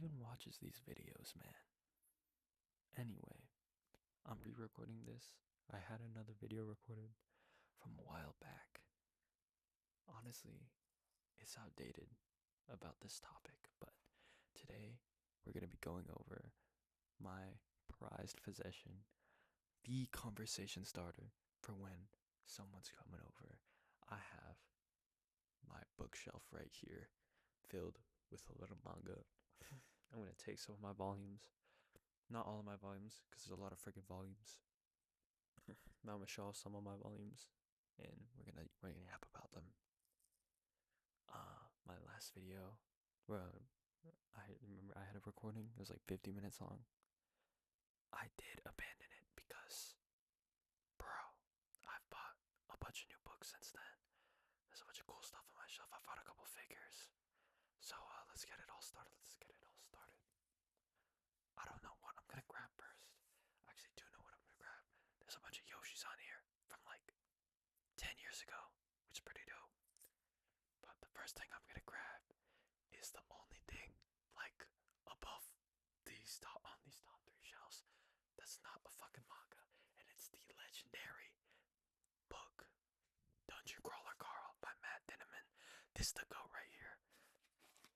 even watches these videos, man? Anyway, I'm re-recording this. I had another video recorded from a while back. Honestly, it's outdated about this topic, but today we're going to be going over my prized possession, the conversation starter for when someone's coming over. I have my bookshelf right here filled with a little manga. I'm going to take some of my volumes. Not all of my volumes, because there's a lot of freaking volumes. I'm gonna show off some of my volumes, and we're gonna yap about them. My last video, where I remember I had a recording. It was like 50 minutes long. I did abandon it because, bro, I've bought a bunch of new books since then. There's a bunch of cool stuff on my shelf. I bought a couple figures. So let's get it all started. Let's get it all started. I don't know what I'm gonna grab first. I actually do know what I'm gonna grab. There's a bunch of Yoshis on here from like 10 years ago, which is pretty dope. But the first thing I'm gonna grab is the only thing like above these top three shelves that's not a fucking manga, and it's the legendary book Dungeon Crawler Carl by Matt Dinneman. This is the goat right here.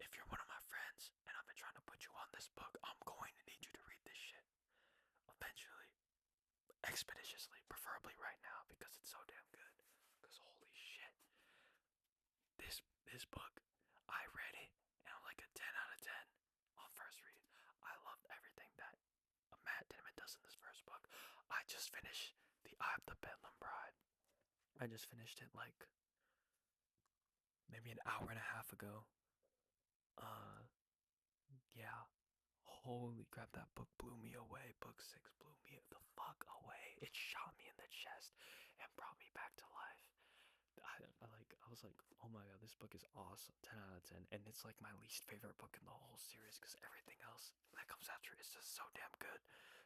If you're one of my friends and I've been trying to put you on this book, I'm going to need you to read this shit eventually, expeditiously, preferably right now because it's so damn good. Because holy shit, this book, I read it and I'm like a 10 out of 10 on first read. I loved everything that Matt Dinman does in this first book. I just finished The Eye of the Bedlam Bride. I just finished it like maybe an hour and a half ago. Uh, yeah. Holy crap, that book blew me away. Book 6 blew me the fuck away. It shot me in the chest and brought me back to life. I was like, oh my god, this book is awesome, 10 out of 10, and it's like my least favorite book in the whole series because everything else that comes after is just so damn good.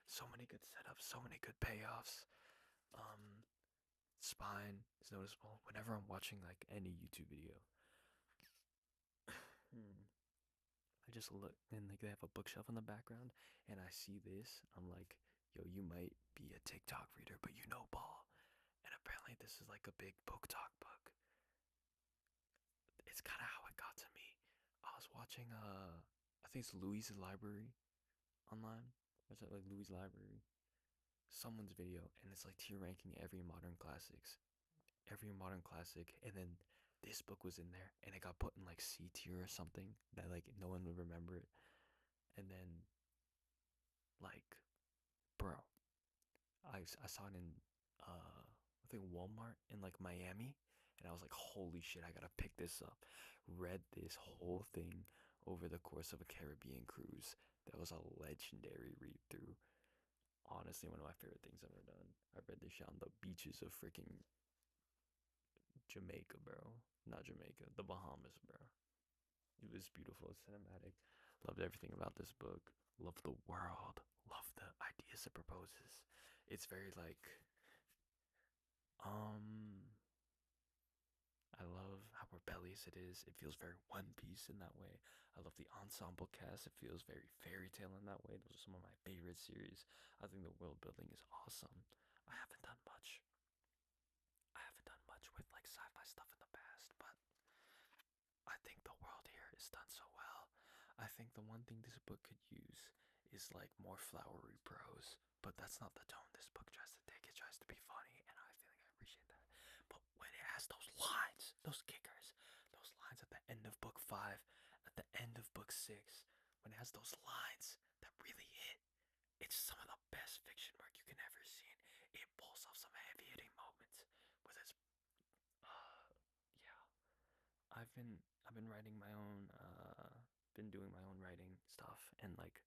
So many good setups, so many good payoffs. Um, Spine is noticeable whenever I'm watching like any YouTube video. I just look and like they have a bookshelf in the background, and I see this. I'm like, yo, you might be a TikTok reader, but you know ball. And apparently, this is like a big book talk book. It's kind of how it got to me. I was watching I think it's Louise's library online. It's like Louis' library, someone's video, and it's like tier ranking every modern classic, and then this book was in there, and it got put in like C tier or something that like no one would remember it, and then like, bro, I saw it in I think Walmart in like Miami, and I was like, holy shit, I gotta pick this up. Read this whole thing over the course of a Caribbean cruise. That was a legendary read through. Honestly, one of my favorite things I've ever done. I read this shit on the beaches of freaking Jamaica, bro. Not Jamaica, the Bahamas, bro. It was beautiful, it's cinematic. Loved everything about this book. Love the world. Love the ideas it proposes. It's very like um I love how rebellious it is. It feels very One Piece in that way. I love the ensemble cast. It feels very fairy tale in that way. Those are some of my favorite series. I think the world building is awesome. I haven't done much. I haven't done much with like sci-fi stuff in the past, but I think the world here is done so well. I think the one thing this book could use is like more flowery prose, but that's not the tone this book tries to take. It tries to be funny, and I feel like I appreciate that. But when it has those lines, those kickers, those lines at the end of book 5, at the end of book 6, when it has those lines that really hit, it's some of the best fiction work you can ever see. It pulls off some heavy hitting moments with its yeah. I've been writing my own been doing my own writing stuff, and like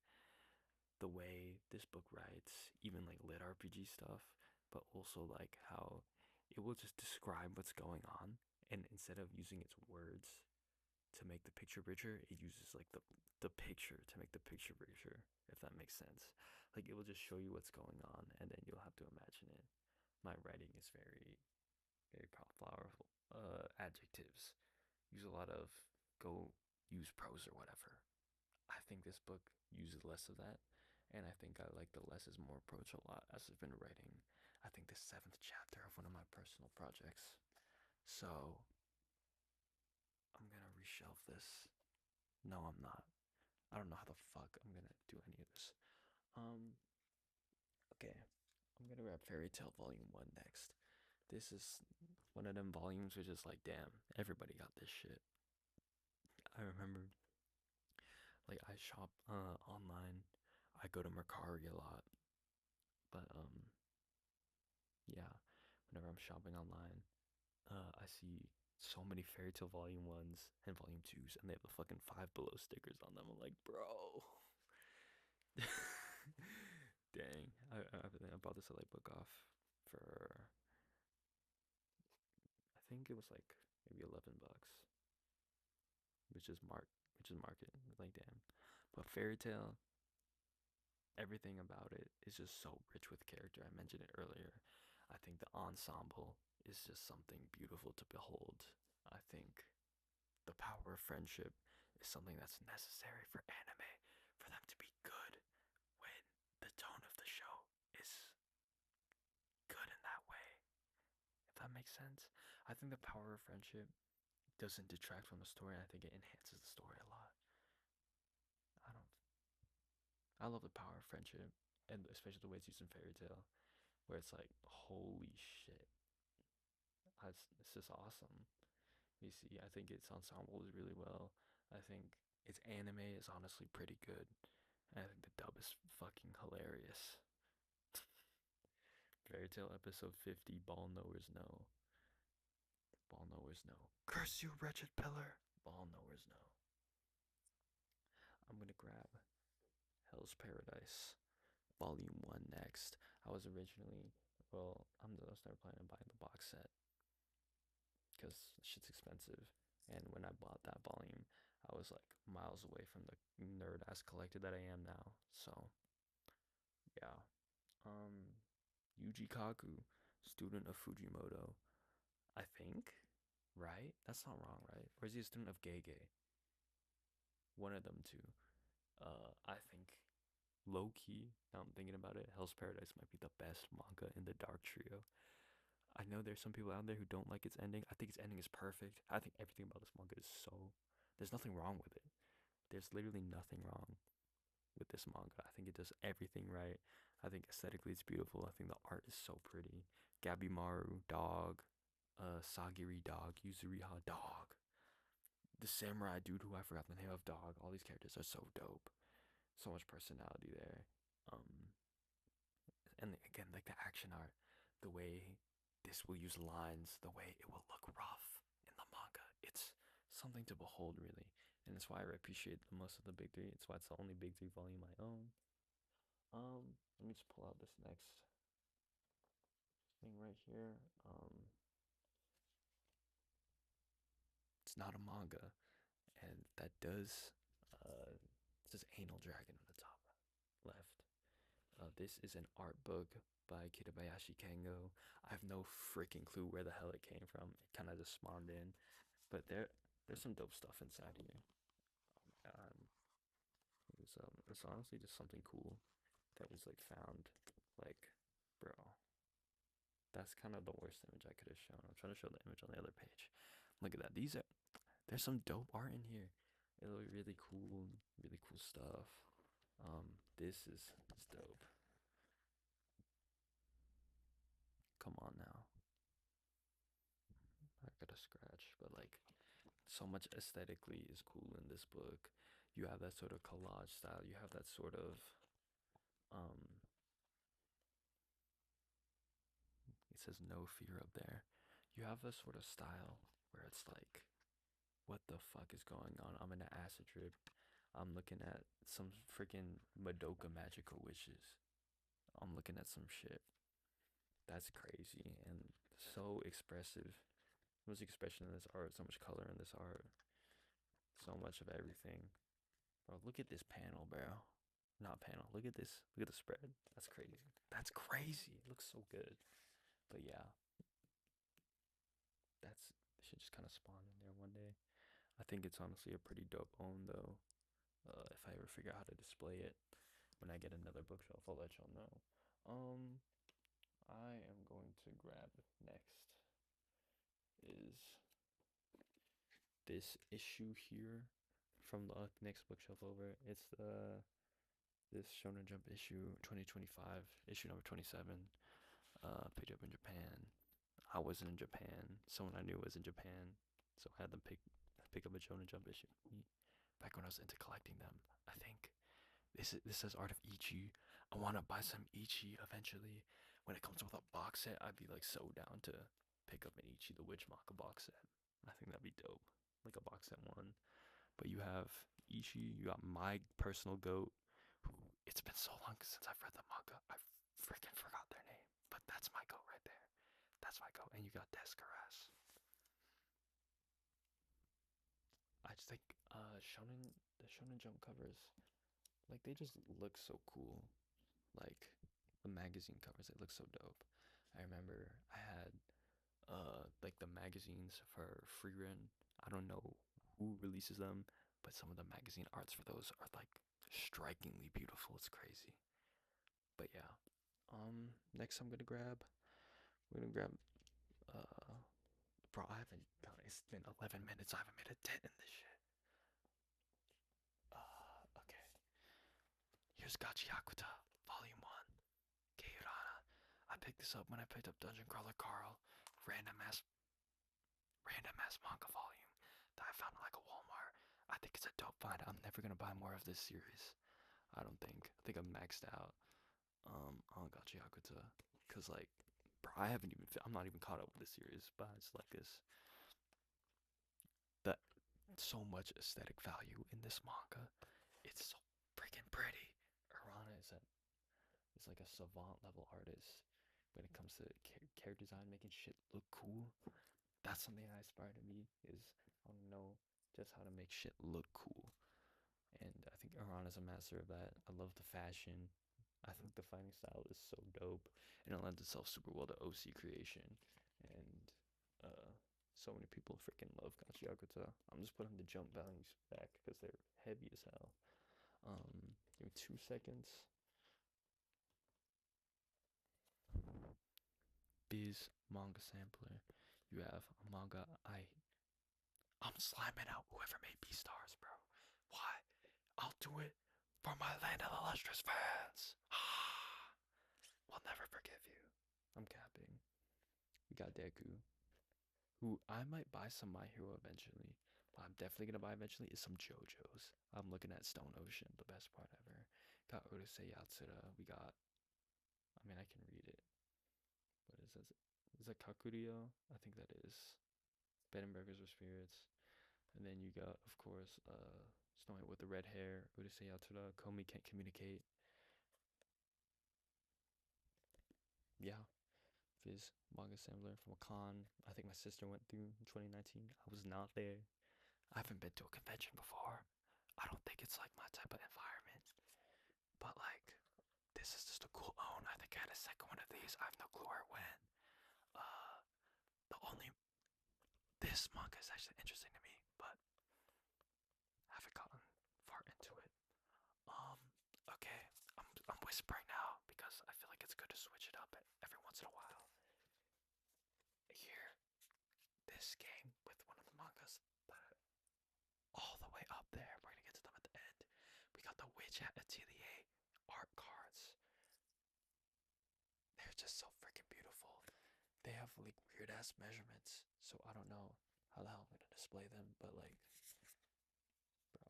the way this book writes, even like lit RPG stuff, but also like how it will just describe what's going on, and instead of using its words to make the picture richer, it uses like the picture to make the picture richer, if that makes sense. Like it will just show you what's going on, and then you'll have to imagine it. My writing is very powerful. Adjectives. Use a lot of go use prose or whatever. I think this book uses less of that, and I think I like the less is more approach a lot as I've been writing. I think the seventh chapter of one of my personal projects. So I'm gonna reshelve this. No, I'm not. I don't know how the fuck I'm gonna do any of this. Um, okay. I'm gonna grab Fairy Tale Volume 1 next. This is one of them volumes which is like, damn, everybody got this shit. I remember, like, I shop online. I go to Mercari a lot, but yeah, whenever I'm shopping online, I see so many Fairy Tale Volume 1s and Volume 2s, and they have the fucking Five Below stickers on them. I'm like, bro. Dang, I bought this at like Book Off for, I think it was like maybe $11, which is market. Like, damn. But Fairy Tale, everything about it is just so rich with character. I mentioned it earlier. I think the ensemble is just something beautiful to behold. I think the power of friendship is something that's necessary for anime, for them to be good when the tone of the show is good in that way. If that makes sense. I think the power of friendship doesn't detract from the story. I think it enhances the story a lot. I don't. I love the power of friendship, and especially the way it's used in Fairy Tale, where it's like, holy shit, it's just awesome. You see, I think its ensemble is really well. I think its anime is honestly pretty good. And I think the dub is fucking hilarious. Fairy Tale episode 50, Ball Knowers No. Ball Knowers No. Curse you, wretched pillar. Ball Knowers No. I'm gonna grab Hell's Paradise Volume 1 next. I was originally, well, I was never planning on buying the box set because shit's expensive. And when I bought that volume, I was like miles away from the nerd ass collector that I am now. So, yeah. Um, Yuji Kaku, student of Fujimoto, I think, right? That's not wrong, right? Or is he a student of Gege? One of them two. I think low key, now I'm thinking about it, Hell's Paradise might be the best manga in the Dark Trio. I know there's some people out there who don't like its ending. I think its ending is perfect. I think everything about this manga is so. There's nothing wrong with it. There's literally nothing wrong with this manga. I think it does everything right. I think aesthetically it's beautiful. I think the art is so pretty. Gabimaru, dog. Sagiri, dog. Yuzuriha, dog. The samurai dude who I forgot the name of, dog. All these characters are so dope. So much personality there. Um, and again, like the action art, the way this will use lines, the way it will look rough in the manga. It's something to behold, really. And it's why I appreciate the most of the big three. It's why it's the only big three volume I own. Let me just pull out this next thing right here. It's not a manga, and that does it says Anal Dragon on the top left. This is an art book by Kitabayashi Kengo. I have no freaking clue where the hell it came from. It kind of just spawned in, but there's some dope stuff inside here. It's honestly just something cool that was like found. Like, bro, that's kind of the worst image I could have shown. I'm trying to show the image on the other page. Look at that. There's some dope art in here. It look really cool stuff. This is dope. Come on now. I got a scratch, but like so much aesthetically is cool in this book. You have that sort of collage style. You have that sort of um it says no fear up there. You have this sort of style where it's like, what the fuck is going on? I'm in an acid trip. I'm looking at some freaking Madoka magical witches. I'm looking at some shit. That's crazy and so expressive. So much expression in this art, so much color in this art, so much of everything. Bro, look at this panel, bro. Not panel. Look at this. Look at the spread. That's crazy. That's crazy. It looks so good. But yeah, that's it should just kind of spawn in there one day. I think it's honestly a pretty dope own though. If I ever figure out how to display it when I get another bookshelf, I'll let y'all know. I am going to grab next is this issue here from the next bookshelf over. It's this Shonen Jump issue 2025, issue number 27. Picked up in Japan. I wasn't in Japan. Someone I knew was in Japan, so I had them pick up a Shonen Jump issue. Back when I was into collecting them, I think this says Art of Ichi. I want to buy some Ichi eventually. When it comes with a box set, I'd be like so down to pick up an Ichi the Witch Manga box set. I think that'd be dope, like a box set one. But you have Ichi, you got my personal goat. Who it's been so long since I've read the manga, I freaking forgot their name. But that's my goat right there. That's my goat. And you got Descartes. I just think the Shonen Jump covers, like they just look so cool. Like the magazine covers, it looks so dope. I remember I had like the magazines for Freerun. I don't know who releases them, but some of the magazine arts for those are like strikingly beautiful. It's crazy. But yeah. Next I'm gonna grab we're gonna grab uh bro, I haven't done it's been 11 minutes, I haven't made a dent in this shit. Okay. Here's Gachi Akuta, Volume 1. Keirana. I picked this up when I picked up Dungeon Crawler Carl, random ass manga volume that I found in like a Walmart. I think it's a dope find. I'm never gonna buy more of this series. I don't think. I think I'm maxed out on Gachi Akuta. Cause like bro, I'm not even caught up with this series, but I just like this that so much aesthetic value in this manga. It's so freaking pretty. Urana is like a savant level artist when it comes to character design, making shit look cool. That's something I aspire to be. Is I want to know just how to make shit look cool, and I think Iran is a master of that. I love the fashion. I think the fighting style is so dope, and it lends itself super well to OC creation. And so many people freaking love Gachiakuta. I'm just putting the jump values back because they're heavy as hell. Give me 2 seconds. Biz manga sampler. You have a manga. I'm slamming out whoever made Beastars, bro. Why? I'll do it for my Land of the Lustrous fans. We'll never forgive you. I'm capping. We got Deku, who I might buy some My Hero eventually. But I'm definitely gonna buy eventually is some JoJo's. I'm looking at Stone Ocean, the best part ever. Got Urusei Yatsura. We got. I mean, I can read it. What is this? Is that Kakurio? I think that is. Bed and Burgers or Spirits. And then you got, of course, Snow White with the red hair, Urusei Yatsura, Komi Can't Communicate. Yeah, Viz manga sampler from a con I think my sister went through in 2019. I was not there. I haven't been to a convention before. I don't think it's like my type of environment. But like, this is just a cool own. I think I had a second one of these. I have no clue where it went. The only this manga is actually interesting to me, but I haven't gotten far into it. Okay, I'm whispering now because I feel like it's good to switch it up every once in a while. Here, this game with one of the mangas that all the way up there. We're gonna get to them at the end. We got the Witch Hat Atelier art cards. They're just so freaking beautiful. They have like weird ass measurements, so I don't know how the hell I'm gonna display them, but like, bro,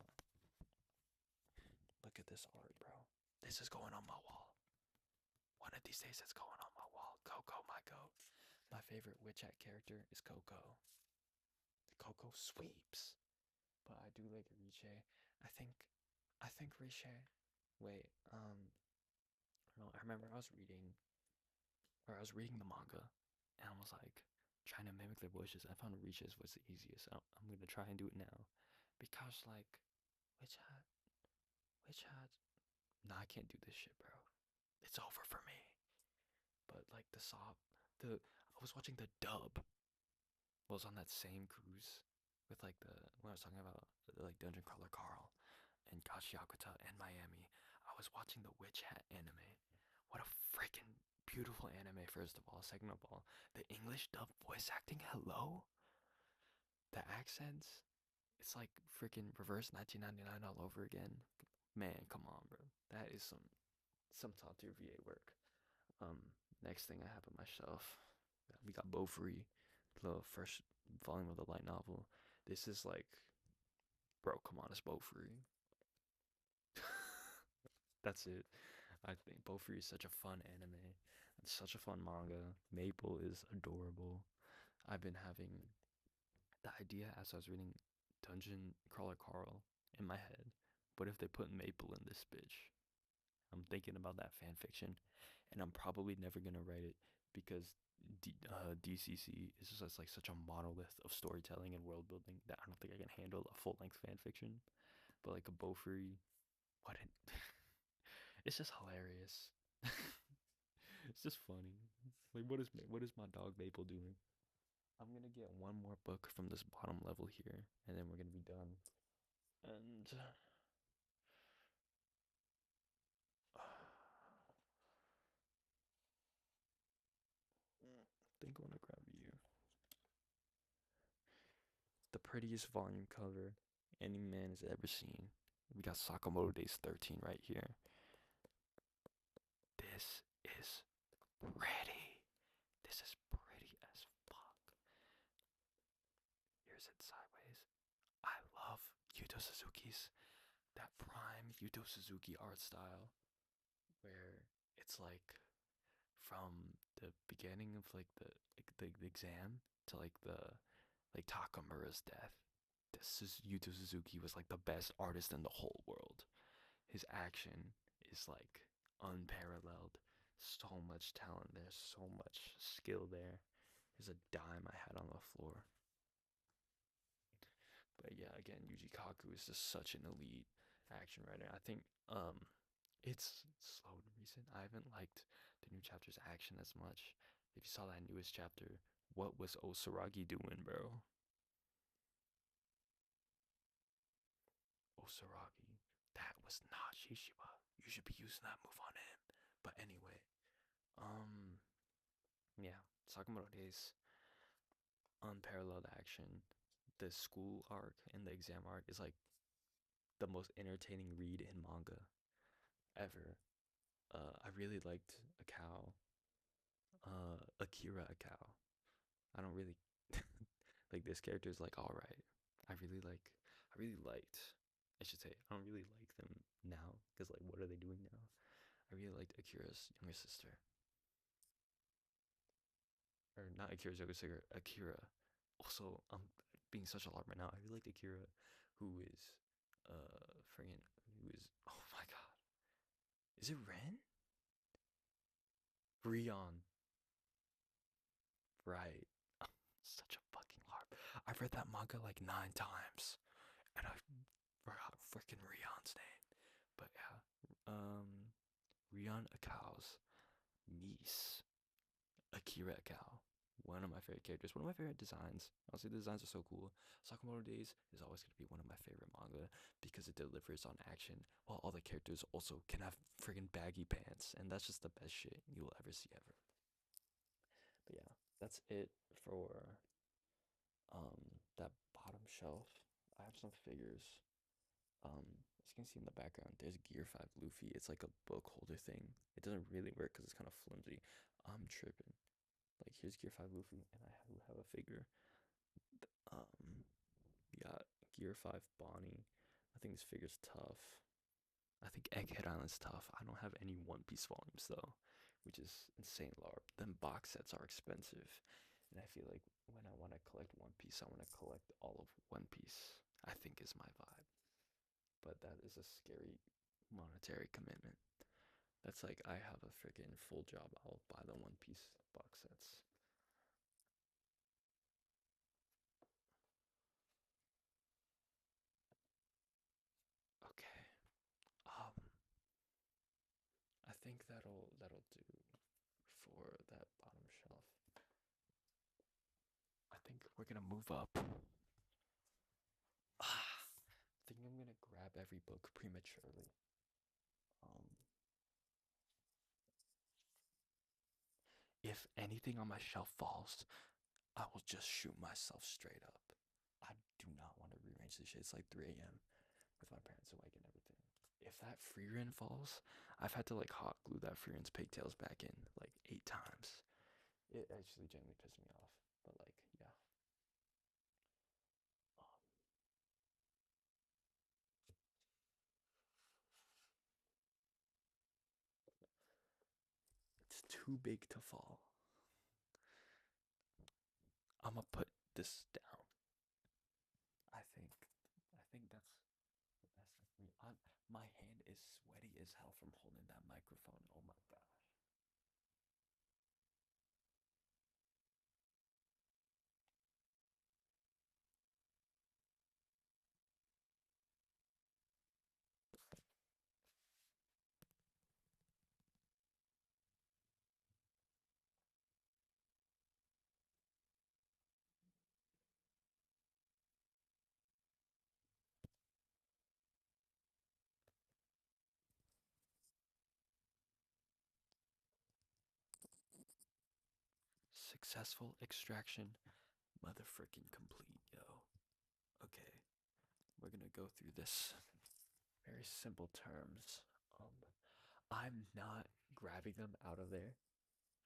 look at this art, bro. This is going on my wall. One of these days, it's going on my wall. Coco, my goat. My favorite Witch Hat character is Coco. Coco sweeps, but I do like Riche. I think Riche. Wait, no, I remember I was reading the manga, and I was like trying to mimic their voices. I found Riche's was the easiest. I'm gonna try and do it now, because like, Witch Hat. Nah, I can't do this shit, bro. It's over for me. But like I was watching the dub. Was on that same cruise with like the when I was talking about like Dungeon Crawler Carl. and Kashiakuta and Miami. I was watching the Witch Hat anime. What a freaking beautiful anime, first of all. Second of all, the English dub voice acting, hello? The accents, it's like freaking reverse 1999 all over again. Man, come on, bro. That is some top tier VA work. Next thing I have on my shelf, we got Bofuri, the first volume of the light novel. This is like, bro, come on, it's Bofuri. That's it. I think Bofuri is such a fun anime. It's such a fun manga. Maple is adorable. I've been having the idea as I was reading Dungeon Crawler Carl in my head. What if they put Maple in this bitch? I'm thinking about that fan fiction, and I'm probably never gonna write it because DCC is just like such a monolith of storytelling and world building that I don't think I can handle a full length fan fiction. But like a Bofuri, what? It's just hilarious. It's just funny. Like what is my dog Maple doing? I'm gonna get one more book from this bottom level here, and then we're gonna be done. And I think I wanna grab you the prettiest volume cover any man has ever seen. We got Sakamoto Days 13 right here. This is pretty. This is pretty as fuck. Here's it sideways. I love Yuto Suzuki's that prime Yuto Suzuki art style where it's like from the beginning of like the exam to like the like Takamura's death. This is Yuto Suzuki was like the best artist in the whole world. His action is like unparalleled. So much talent there, so much skill there. There's a dime I had on the floor. But yeah, again, Yuji Kaku is just such an elite action writer. I think it's slow and recent. I haven't liked the new chapter's action as much. If you saw that newest chapter, what was Osaragi doing, bro? Osaragi. That was not Shishiba. You should be using that move on him. But anyway, um, yeah, Sakamoto Days, unparalleled action. The school arc and the exam arc is like the most entertaining read in manga ever. I really liked Akira Akao. I don't really like this character is like all right. I really liked. I should say I don't really like them now because like what are they doing now? I really liked Akira's younger sister, or not Akira's younger sister, Akira. Also, I'm being such a lot right now. I really liked Akira, who is friggin' who is oh my god, is it Ren? Rion, right? Such a fucking larp. I've read that manga like 9 times, and I forgot freaking Rion's name. But yeah, Rion Akao's niece, Akira Akao. One of my favorite characters, one of my favorite designs. Honestly, the designs are so cool. Sakamoto Days is always going to be one of my favorite manga because it delivers on action while all the characters also can have friggin' baggy pants. And that's just the best shit you will ever see ever. But yeah, that's it for that bottom shelf. I have some figures. As you can see in the background, there's Gear 5 Luffy. It's like a book holder thing. It doesn't really work because it's kind of flimsy. I'm tripping. Like here's Gear 5 Luffy, and I have a figure. We got Gear 5 Bonnie. I think this figure's tough. I think Egghead Island's tough. I don't have any One Piece volumes though, which is insane LARP. Then box sets are expensive, and I feel like when I want to collect One Piece, I want to collect all of One Piece. I think is my vibe, but that is a scary monetary commitment. That's like I have a freaking full job. I'll buy the One Piece box sets. Okay. Um, I think that'll do for that bottom shelf. I think we're gonna move up. I think I'm gonna grab every book prematurely. Um, if anything on my shelf falls, I will just shoot myself straight up. I do not want to rearrange this shit. It's like 3 a.m. with my parents awake and everything. If that free run falls, I've had to like hot glue that free run's pigtails back in like 8 times. It actually genuinely pissed me off. But like, yeah. Um, it's too big to fall. I'm gonna put this down. I think. I think that's the best for me. My hand is sweaty as hell from holding that microphone. Oh my gosh. Successful extraction, motherfucking complete, yo. Okay, we're gonna go through this very simple terms. I'm not grabbing them out of there,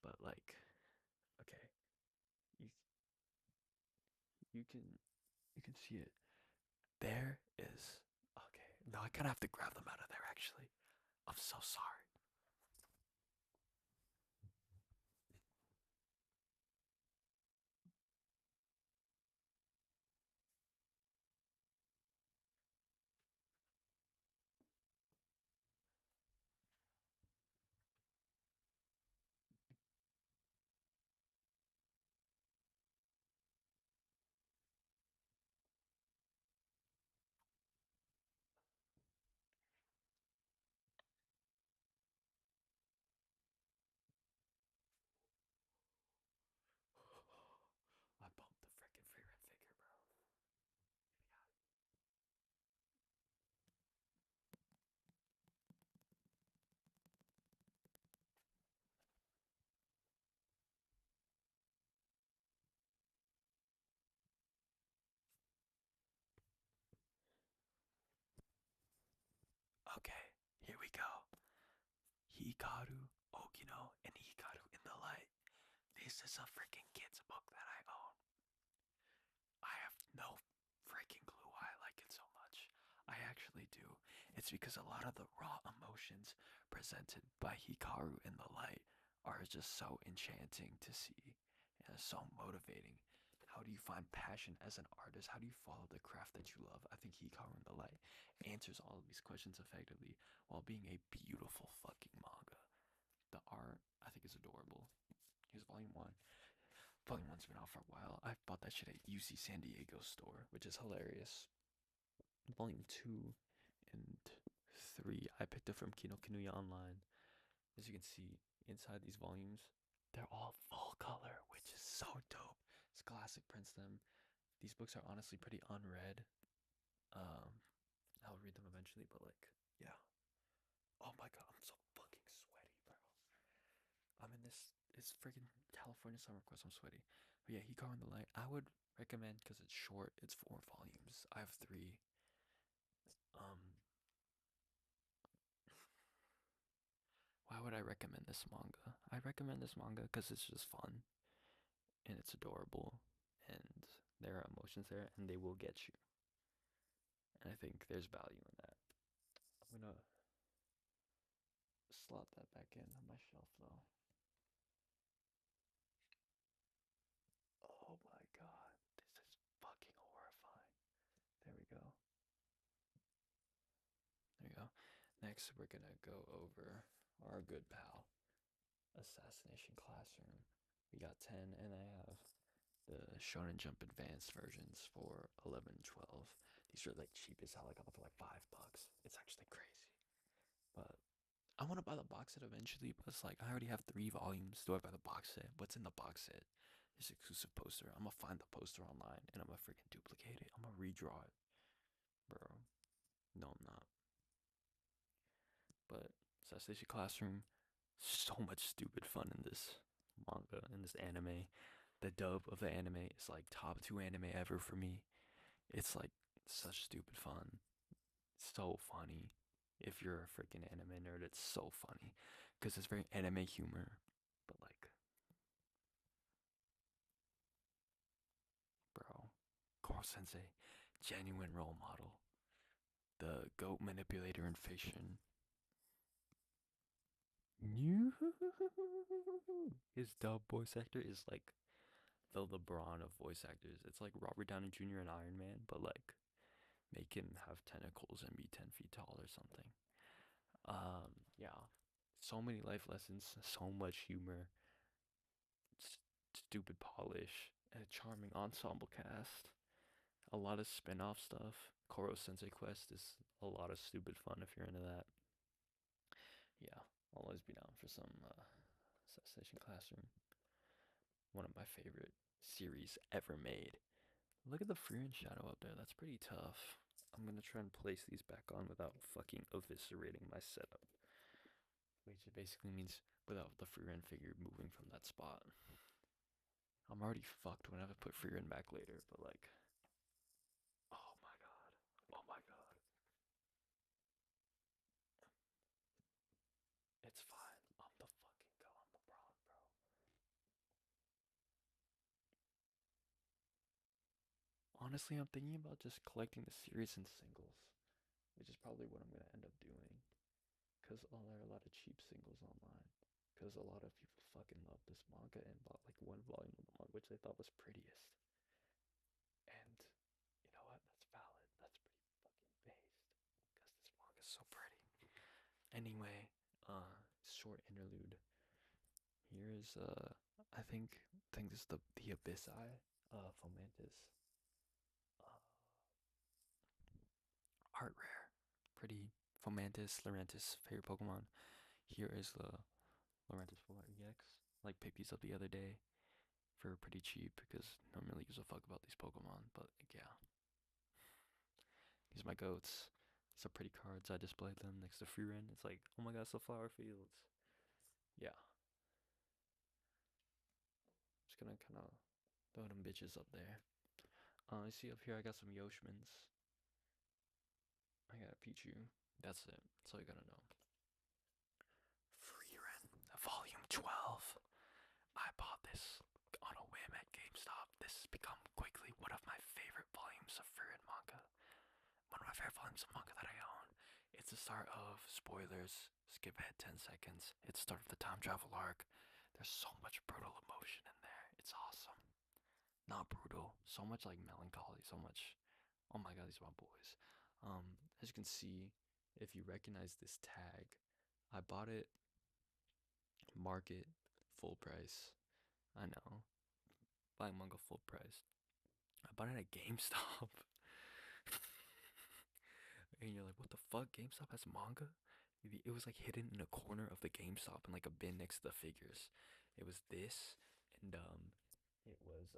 but like, okay, you you can you can see it. There is okay. No, I kind of have to grab them out of there. Actually, I'm so sorry. I bumped the freaking free rent figure, bro. Okay, here we go. Hikaru, Okino, and Hikaru in the light. This is a freaking kid's book that I own. I have no freaking clue why I like it so much. I actually do. It's because a lot of the raw emotions presented by Hikaru in the light are just so enchanting to see and so motivating. How do you find passion as an artist? How do you follow the craft that you love? I think Hikaru in the Light answers all of these questions effectively while being a beautiful fucking manga. The art, I think, is adorable. Here's volume one. Volume one's been out for a while. I bought that shit at UC San Diego store, which is hilarious. Volume two and three, I picked up from Kinokuniya online. As you can see, inside these volumes, they're all full color, which is so dope. It's classic prints them. These books are honestly pretty unread. Um, I'll read them eventually, but like, yeah. Oh my god, I'm so fucking sweaty, bro. I'm in this. It's freaking California summer, of course I'm sweaty. But yeah, Hikaru in the Light. I would recommend because it's short. It's 4 volumes. I have three. Um, why would I recommend this manga? I recommend this manga because it's just fun and it's adorable, and there are emotions there, and they will get you. And I think there's value in that. I'm gonna slot that back in on my shelf though. Oh my god, this is fucking horrifying. There we go. There you go. Next, we're gonna go over our good pal, Assassination Classroom. We got 10, and I have the Shonen Jump Advanced versions for 11, 12. These are like cheap as hell. I got them for like $5. It's actually crazy. But I want to buy the box set eventually, but it's like I already have 3 volumes. Do I buy the box set? What's in the box set? This exclusive poster. I'm gonna find the poster online and I'm gonna freaking duplicate it. I'm gonna redraw it, bro. No, I'm not. But Assassination Classroom, so much stupid fun in this manga, in this anime. The dub of the anime is like top two anime ever for me. It's like such stupid fun. So funny. If you're a freaking anime nerd, it's so funny. Because it's very anime humor. But like, bro, Koro Sensei, genuine role model. The goat manipulator in fiction. His dub voice actor is like the LeBron of voice actors. It's like Robert Downey Jr. and Iron Man, but like make him have tentacles and be 10 feet tall or something. Yeah. So many life lessons, so much humor, stupid polish, and a charming ensemble cast. A lot of spin off stuff. Koro Sensei Quest is a lot of stupid fun if you're into that. Yeah, I'll always be down for some Assassination Classroom. One of my favorite series ever made. Look at the Freeran shadow up there. That's pretty tough. I'm gonna try and place these back on without fucking eviscerating my setup. Which basically means without the Freeran figure moving from that spot. I'm already fucked when I have to put Freeran back later, but like, oh my god. Oh my god. It's fine. I'm the fucking go. I'm LeBron, bro. Honestly, I'm thinking about just collecting the series in singles, which is probably what I'm gonna end up doing. Because there are a lot of cheap singles online. Because a lot of people fucking love this manga and bought like one volume of the manga, which they thought was prettiest. And you know what? That's valid. That's pretty fucking based. Because this manga's so pretty. Anyway, short interlude. Here is I think this is the Abyss Eye, Fomantis. Uh, Art rare. Pretty Fomantis, Lurantis, favorite Pokemon. Here is the Lurantis Full Art EX. Like picked these up the other day for pretty cheap because no one really gives a fuck about these Pokemon. But like, yeah, these are my goats. Some pretty cards. I displayed them next to Freeran. It's like, oh my god, it's the flower fields. Yeah, just gonna kind of throw them bitches up there. You see up here, I got some Yoshmans. I got a Pichu. That's it. That's all you gotta know. Freeran, Volume 12. I bought this on a whim at GameStop. This has become quickly one of my favorite volumes of Freeran manga. One of my favorite volumes of manga that I own. It's the start of spoilers. Skip ahead 10 seconds. It's the start of the time travel arc. There's so much brutal emotion in there. It's awesome. Not brutal. So much like melancholy. So much. Oh my god, these are my boys. As you can see, if you recognize this tag, I bought it market full price. I know. Buying manga full price. I bought it at GameStop. And you're like, what the fuck? GameStop has manga? It was like hidden in a corner of the GameStop in like a bin next to the figures. It was this, and it was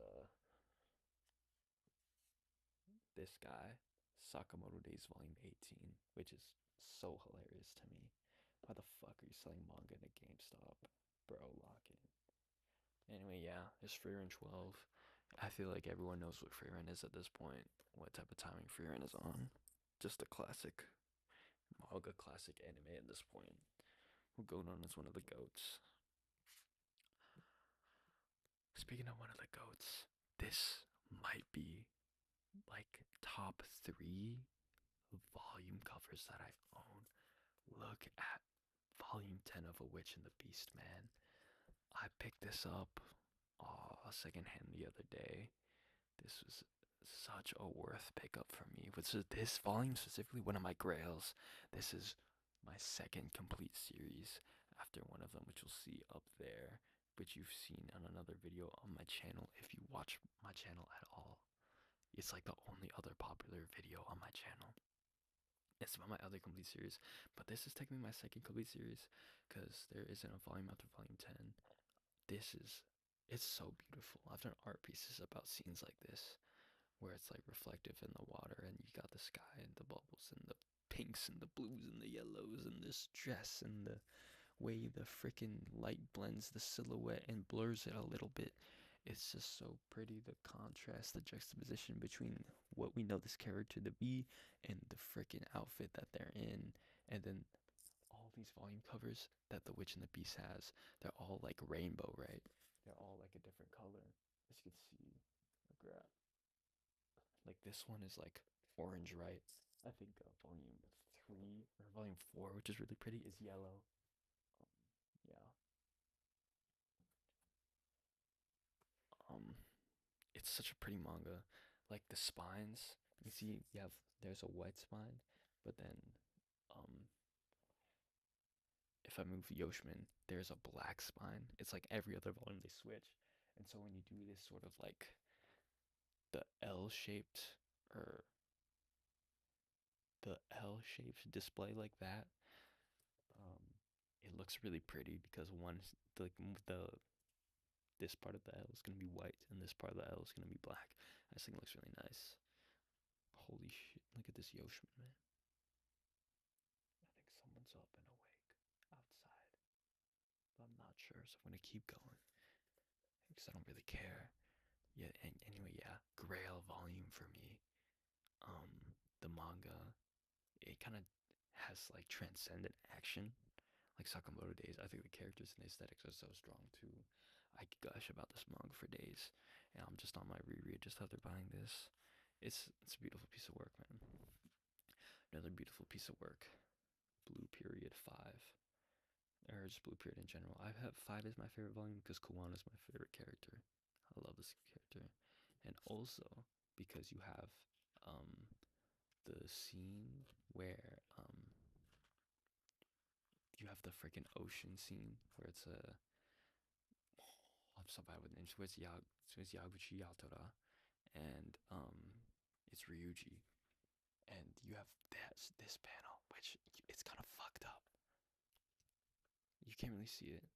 this guy, Sakamoto Days Volume 18, which is so hilarious to me. Why the fuck are you selling manga in a GameStop? Bro, lock in. Anyway, yeah, it's Freerun 12. I feel like everyone knows what Freerun is at this point, what type of timing Freerun is on. Just a classic manga, classic anime at this point. Will go on as one of the goats. Speaking of one of the goats, this might be like top 3 volume covers that I own. Look at volume 10 of A Witch and the Beast, man. I picked this up secondhand the other day. This was such a worth pickup for me. Which is this volume specifically one of my grails. This is my second complete series after one of them, which you'll see up there, which you've seen on another video on my channel if you watch my channel at all. It's like the only other popular video on my channel. It's about my other complete series, but this is technically my second complete series because there isn't a volume after volume 10. This is, it's so beautiful. I've done art pieces about scenes like this where it's like reflective in the water and you got the sky and the bubbles and the pinks and the blues and the yellows and this dress and the way the freaking light blends the silhouette and blurs it a little bit. It's just so pretty, the contrast, the juxtaposition between what we know this character to be and the freaking outfit that they're in. And then all these volume covers that The Witch and the Beast has, they're all like rainbow, right? They're all like a different color. As you can see, like this one is like orange, right? I think volume 3 or volume 4, which is really pretty, is yellow. Um, yeah. Um, it's such a pretty manga. Like the spines, you see, there's a white spine, but then, um, if I move Yoshman, there's a black spine. It's like every other volume they switch, and so when you do this sort of like the L-shaped or the L-shaped display like that, um, it looks really pretty because one, like the this part of the L is gonna be white and this part of the L is gonna be black. I just think it looks really nice. Holy shit! Look at this Yoshman, man. I think someone's up and awake outside, but I'm not sure, so I'm gonna keep going because I don't really care. Yeah. And anyway, yeah. Grail volume for me. The manga, it kind of has like transcendent action, like Sakamoto Days. I think the characters and the aesthetics are so strong too. I could gush about this manga for days, and I'm just on my reread just after buying this. It's a beautiful piece of work, man. Another beautiful piece of work. Blue Period 5, or just Blue Period in general. I have 5 as my favorite volume because Kuwan is my favorite character. I love this character, and also because you have um the scene where you have the freaking ocean scene where it's a I'm so bad with names. So it's Yaguchi Yatora and it's Ryuji, and you have this panel which it's kind of fucked up. You can't really see it,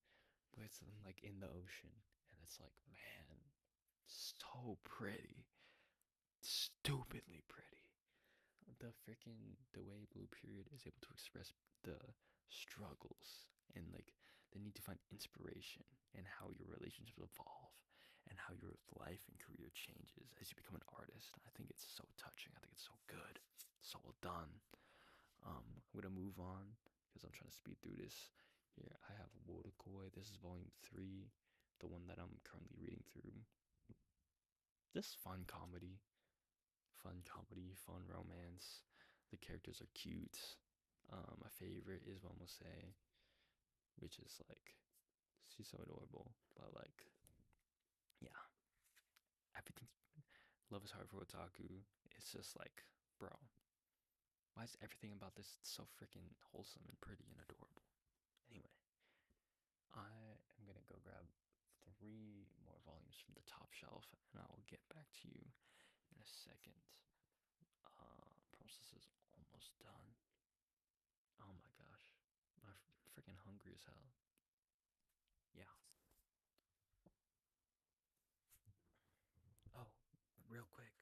but it's like in the ocean, and it's like, man, so pretty, stupidly pretty. The way Blue Period is able to express the struggles and like the need to find inspiration and how your relationships evolve and how your life and career changes as you become an artist. I think it's so touching. I think it's so good, so well done. I'm gonna move on because I'm trying to speed through this. Here I have Wodakoi. This is volume 3, the one that I'm currently reading through. This fun romance. The characters are cute. My favorite is Momose, which is like she's so adorable. But like, yeah, everything's love is hard for otaku. It's just like, bro, why is everything about this so freaking wholesome and pretty and adorable? Anyway, I am gonna go grab 3 more volumes from the top shelf, and I will get back to you in a second. Process is almost done. Oh my gosh. I'm freaking hungry as hell. Yeah. Oh, real quick.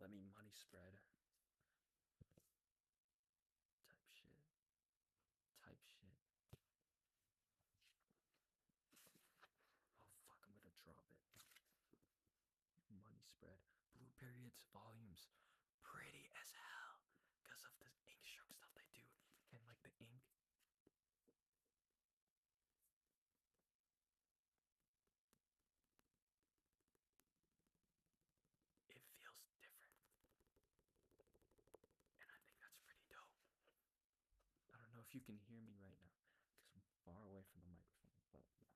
Let me money spread. Type shit. Type shit. Oh fuck, I'm gonna drop it. Money spread. Blue periods, volumes. Pretty as hell. Because of the ink stroke stuff they do. And like the ink. It feels different. And I think that's pretty dope. I don't know if you can hear me right now. Because I'm far away from the microphone. But yeah.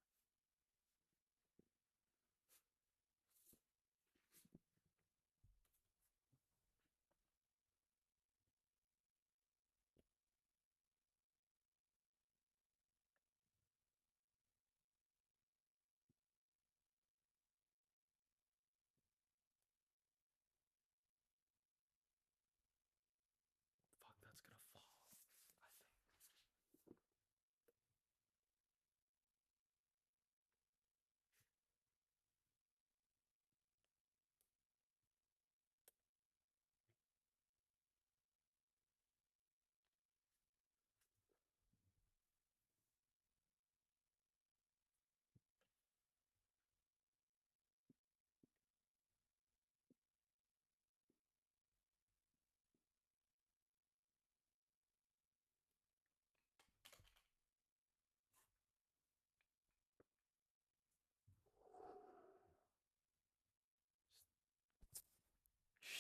Fuck, that's gonna fall. I think.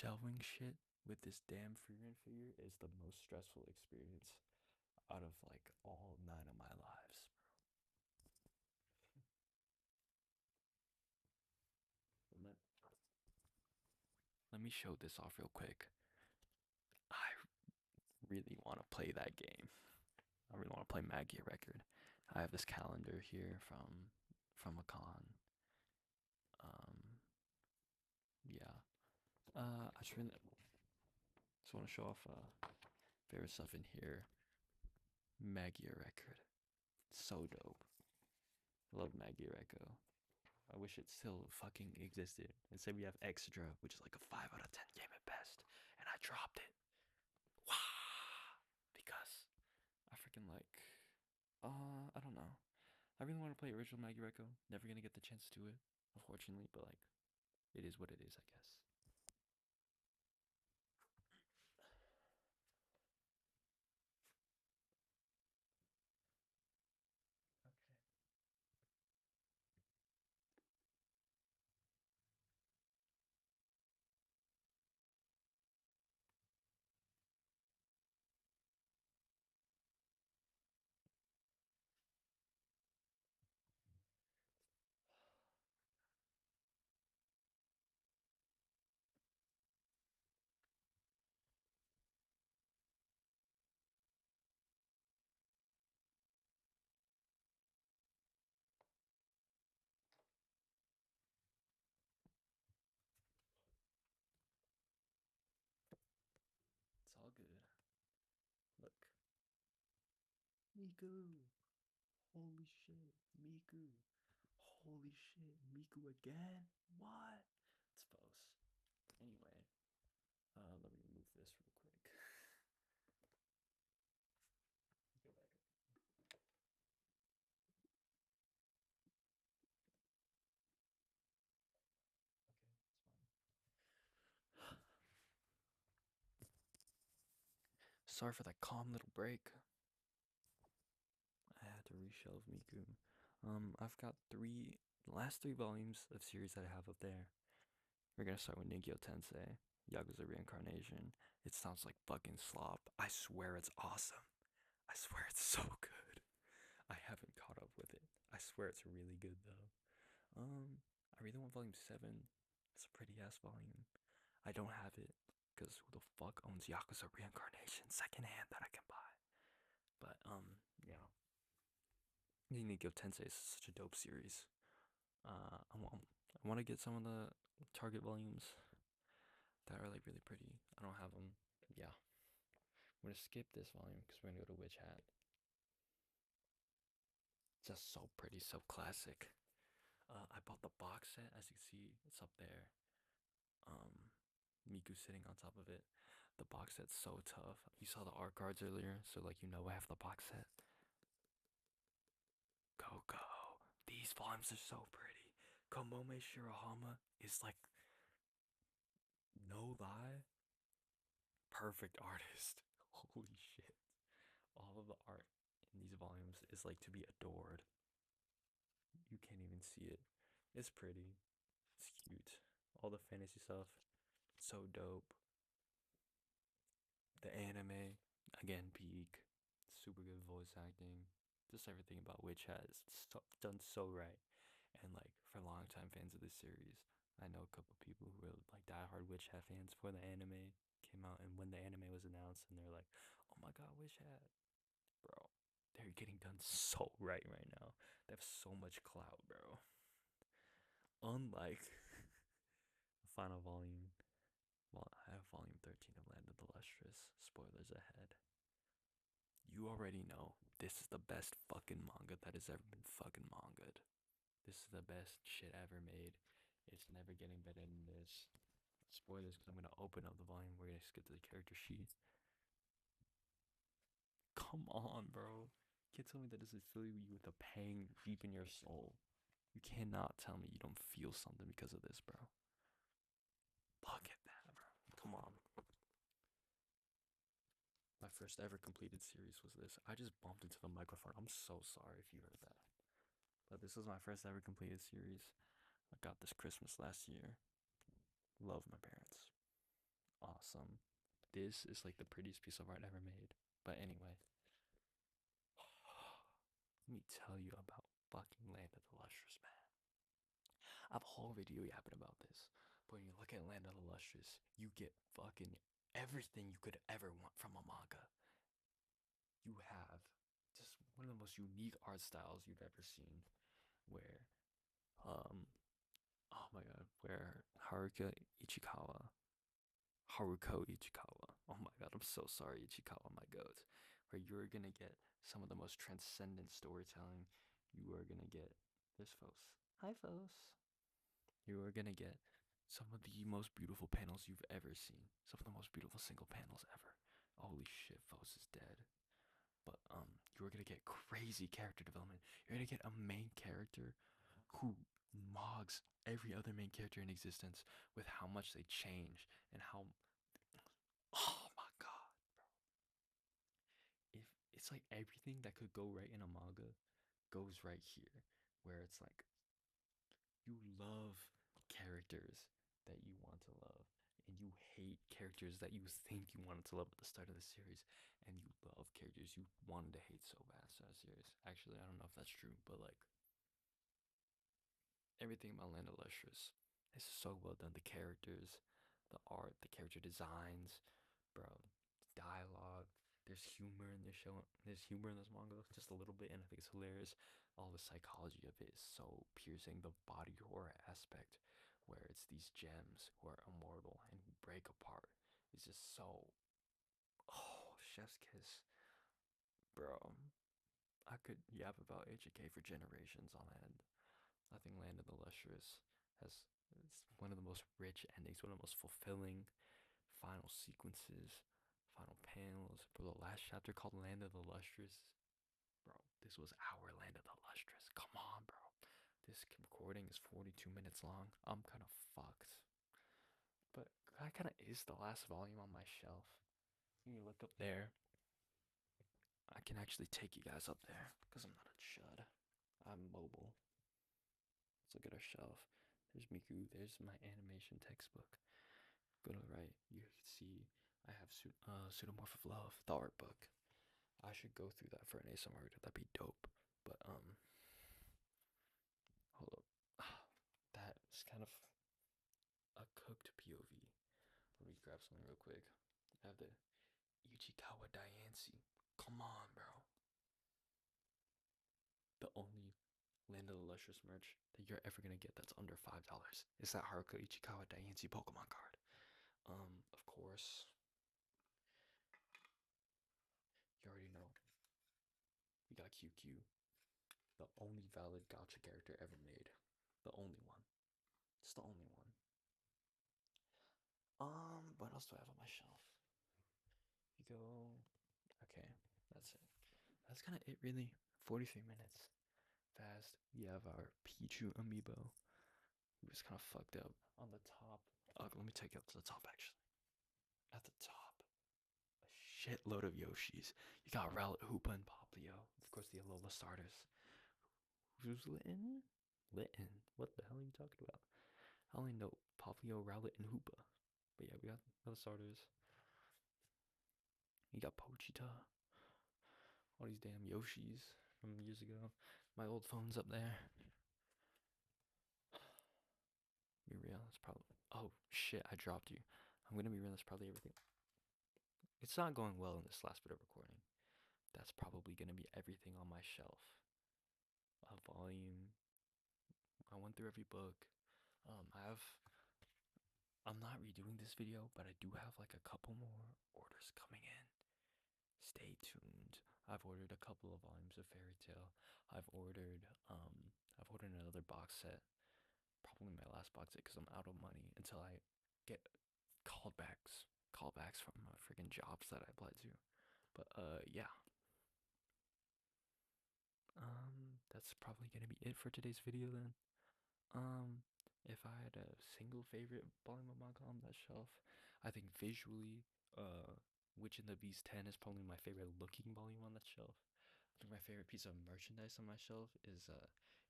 Shelving shit with this damn freerun figure is the most stressful experience out of like all 9 of my lives. Let, let me show this off real quick. I really want to play that game. I really want to play Maggie Record. I have this calendar here from a con. Um, yeah. I just want to show off favorite stuff in here. Maggie Record. So dope. I love Maggie Record. I wish it still fucking existed. And say we have Extra, which is like a 5 out of 10 game at best, and I dropped it. Wow. Because I freaking like, I don't know. I really want to play original Maggie Reco. Never gonna get the chance to do it, unfortunately. But like, it is what it is, I guess. Okay. It's all good. Look, Miku. Holy shit, Miku. Holy shit, Miku again. What? It's boss. Anyway, let me remove this real quick. Go back. Okay, it's fine. Sorry for that calm little break. I had to reshelve Miku. I've got the last 3 volumes of series that I have up there. We're gonna start with Ningyo Tensei, Yakuza Reincarnation. It sounds like fucking slop. I swear it's awesome. I swear it's so good. I haven't caught up with it. I swear it's really good though. I really want volume 7. It's a pretty ass volume. I don't have it because who the fuck owns Yakuza Reincarnation secondhand that I can buy? But yeah. Ningyo Tensei is such a dope series. I want to get some of the Target volumes that are like really pretty. I don't have them. Yeah, I'm gonna skip this volume because we're gonna go to Witch Hat. Just so pretty, so classic. I bought the box set, as you can see, it's up there. Um, Miku sitting on top of it. The box set's so tough. You saw the art cards earlier, so like I have the box set. Coco. These volumes are so pretty. Komome Shirahama is like no lie, perfect artist. Holy shit. All of the art in these volumes is like to be adored. You can't even see it. It's pretty. It's cute. All the fantasy stuff, so dope. The anime, again, peak. Super good voice acting. Just everything about Witch has done so right. And like for longtime fans of this series, I know a couple people who are like diehard Witch Hat fans for the anime came out, and when the anime was announced, and they're like, "Oh my god, Witch Hat, bro!" They're getting done so right now. They have so much clout, bro. Unlike the final volume, well, I have volume 13 of Land of the Lustrous. Spoilers ahead. You already know this is the best fucking manga that has ever been fucking manga'd. This is the best shit ever made. It's never getting better than this. Spoilers, because I'm gonna open up the volume. We're gonna skip to the character sheet. Come on, bro. You can't tell me that doesn't fill you with a pang deep in your soul. You cannot tell me you don't feel something because of this, bro. Look at that, bro. Come on. My first ever completed series was this. I just bumped into the microphone. I'm so sorry if you heard that. But this was my first ever completed series. I got this Christmas last year. Love my parents. awesome. This is like the prettiest piece of art ever made. But anyway, let me tell you about fucking Land of the Lustrous, man. I have a whole video yapping about this. But when you look at Land of the Lustrous, you get fucking everything you could ever want from a manga. You have just one of the most unique art styles you've ever seen. Where, um, oh my god, where Haruko Ichikawa. Oh my god, I'm so sorry, Ichikawa, my goat. Where you're gonna get some of the most transcendent storytelling. You are gonna get this, Fos. Hi, Fos. You are gonna get some of the most beautiful panels you've ever seen. Some of the most beautiful single panels ever. Holy shit, Fos is dead. But you're gonna get crazy character development. You're gonna get a main character who mogs every other main character in existence with how much they change and how, oh my god, bro. If it's like everything that could go right in a manga goes right here, where it's like you love characters that you want to love, and you hate characters that you think you wanted to love at the start of the series, and you love characters you wanted to hate so bad at the start of the series. Actually, I don't know if that's true, but like everything about Land of Lustrous is so well done. The characters, the art, the character designs, bro, dialogue. There's humor in this show. There's humor in this manga, just a little bit, and I think it's hilarious. All the psychology of it is so piercing. The body horror aspect, where it's these gems who are immortal and who break apart, is just so. Oh, chef's kiss, bro. I could yap about HK for generations on end. I think Land of the Lustrous has it's one of the most rich endings, one of the most fulfilling final sequences, final panels. Bro, the last chapter called Land of the Lustrous. Bro, this was our Land of the Lustrous. Come on, bro. This recording is 42 minutes long. I'm kind of fucked. But that kind of is the last volume on my shelf. When you look up there, I can actually take you guys up there because I'm not a chud. I'm mobile. Let's look at our shelf. There's Miku. There's my animation textbook. Go to the right. You can see I have Pseudomorph of Love, the art book. I should go through that for an ASMR video. That'd be dope. But hold up. That is kind of a cooked POV. Let me grab something real quick. I have the Ichikawa Diancie. Come on, bro. The only Land of the Lustrous merch that you're ever gonna get that's under $5 is that Haruka Ichikawa Diancie Pokemon card. Of course, you already know. We got QQ, the only valid gotcha character ever made. The only one. It's the only one. What else do I have on my shelf? You go. Okay, that's it. That's kind of it, really. 43 minutes. Fast. We have our Pichu amiibo. He was kind of fucked up on the top. Let me take you up to the top, actually. At the top, a shitload of Yoshis. You got Rowlet, Hoopa, and Poplio. Of course, the Alola starters. Who's Litten? Litten? What the hell are you talking about? I only know Poplio, Rowlet, and Hoopa. But yeah, we got the starters. You got Pochita. All these damn Yoshis from years ago. My old phone's up there. Be real, it's probably. Oh shit, I dropped you. I'm gonna be real, that's probably everything. It's not going well in this last bit of recording. That's probably gonna be everything on my shelf. A volume. I went through every book. I have. I'm not redoing this video, but I do have like a couple more orders coming in. Stay tuned. I've ordered a couple of volumes of Fairy Tale. I've ordered another box set. Probably my last box set because I'm out of money until I get callbacks from freaking jobs that I applied to. But yeah. That's probably gonna be it for today's video then. Um, if I had a single favorite volume of manga on that shelf, I think visually, Witch in the Beast 10 is probably my favorite looking volume on that shelf. I think my favorite piece of merchandise on my shelf is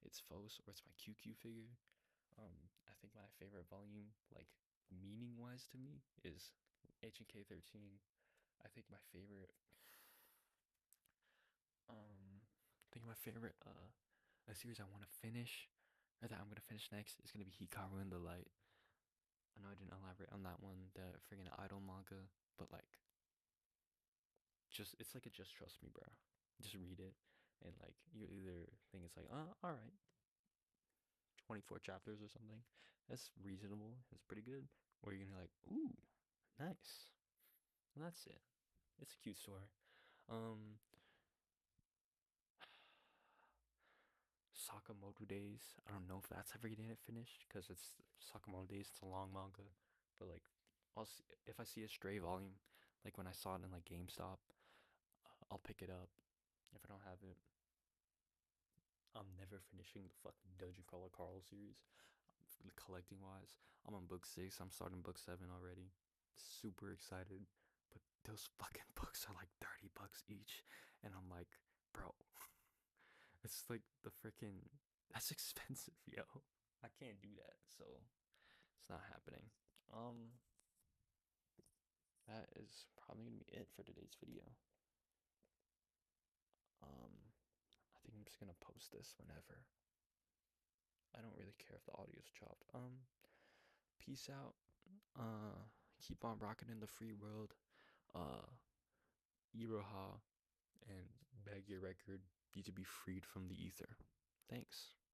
it's Fos or it's my QQ figure. I think my favorite volume, like meaning wise to me, is HNK 13. I think my favorite I think my favorite a series I want to finish or that I'm gonna finish next is gonna be Hikaru in the Light. I know I didn't elaborate on that one, the friggin' idol manga, but like just it's like a just trust me, bro. Just read it and like you either think it's like, all right, 24 chapters or something. That's reasonable. It's pretty good. Or you're gonna like, ooh, nice. And that's it. It's a cute story. Um, Sakamoto Days. I don't know if that's ever getting it finished because it's Sakamoto Days. It's a long manga, but like, if I see a stray volume, like when I saw it in like GameStop, I'll pick it up. If I don't have it, I'm never finishing the fucking Dungeon Crawler Carl series. Collecting wise, I'm on book 6. I'm starting book 7 already. Super excited, but those fucking books are like $30 each, and I'm like, bro, it's like the freaking that's expensive, yo. I can't do that, so it's not happening. Um, that is probably gonna be it for today's video. I think I'm just gonna post this whenever. I don't really care if the audio's chopped. Peace out. Keep on rocking in the free world. Uh, Iroha and Bag Your Record need to be freed from the ether. Thanks.